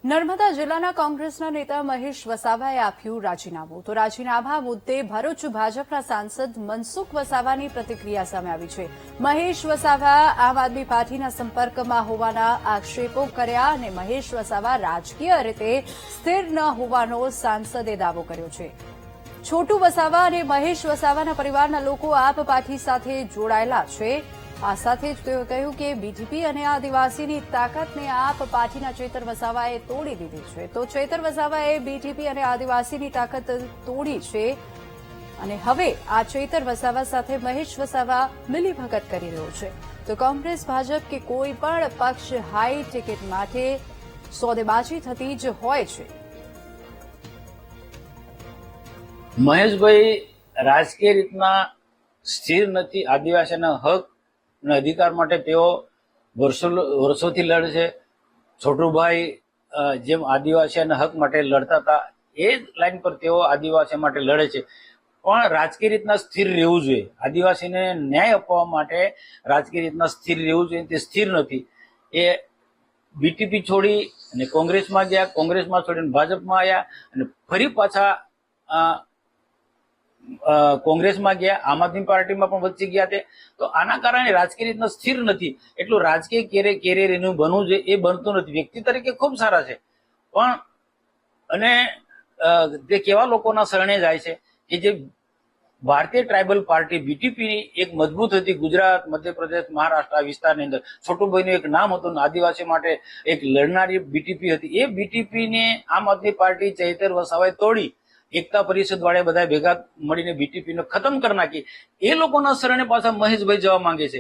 નર્મદા જિલ્લાના કોંગ્રેસના નેતા મહેશ વસાવાએ આપ્યું રાજીનામું તો રાજીનામા મુદ્દે ભરૂચ ભાજપના સાંસદ મનસુખ વસાવાની પ્રતિક્રિયા સામે આવી છે। મહેશ વસાવા આમ આદમી પાર્ટીના સંપર્કમાં હોવાના આક્ષેપો કર્યા અને મહેશ વસાવા રાજકીય રીતે સ્થિર ન હોવાનો સાંસદે દાવો કર્યો છે। છોટુ વસાવા અને મહેશ વસાવાના પરિવારના લોકો આપ પાર્ટી સાથે જોડાયેલા છે। આ સાથે જ તેઓએ કહ્યું કે બીટીપી અને આદિવાસીની તાકાતને આપ પાર્ટીના ચેતર વસાવાએ તોડી દીધી છે। તો ચેતર વસાવાએ બીટીપી અને આદિવાસીની તાકાત તોડી છે અને હવે આ ચેતર વસાવા સાથે મહેશ વસાવા મિલીભગત કરી રહ્યો છે। તો કોંગ્રેસ ભાજપ કે કોઈ પણ પક્ષ હાઈ ટિકિટ માટે સોદેબાજી થતી જ હોય છે। મહેશભાઈ રાજકીય રીતના સ્થિર નથી। આદિવાસીના હક અને અધિકાર માટે તેઓ વર્ષોથી લડે છે। છોટુભાઈ જેમ આદિવાસીના હક માટે લડતા હતા એ જ લાઈન પર તેઓ આદિવાસી માટે લડે છે, પણ રાજકીય રીતના સ્થિર રહેવું જોઈએ। આદિવાસીને ન્યાય અપાવવા માટે રાજકીય રીતના સ્થિર રહેવું જોઈએ, તે સ્થિર નથી। એ બીટીપી છોડી અને કોંગ્રેસમાં ગયા, કોંગ્રેસમાં છોડીને ભાજપમાં આવ્યા અને ફરી પાછા કોંગ્રેસમાં ગયા, આમ આદમી પાર્ટીમાં પણ વચ્ચે ગયા તે। તો આના કારણે રાજકીય રીતના સ્થિર નથી। એટલું રાજકીય કેરિયર એનું બનવું જોઈએ એ બનતું નથી। વ્યક્તિ તરીકે ખૂબ સારા છે, પણ અને તે કેવા લોકોના શરણે જાય છે કે જે ભારતીય ટ્રાઇબલ પાર્ટી બીટીપી એક મજબૂત હતી ગુજરાત, મધ્યપ્રદેશ, મહારાષ્ટ્ર વિસ્તારની અંદર। છોટુભાઈનું એક નામ હતું, આદિવાસી માટે એક લડનારી બીટીપી હતી। એ બીટીપીને આમ આદમી પાર્ટી ચૈતર વસાવાએ તોડી એકતા પરિષદ વાળા બધા ભેગા મળીને બીટીપીને ખતમ કરી નાખી। એ લોકોના શરણે પાછા મહેશભાઈ જવા માંગે છે।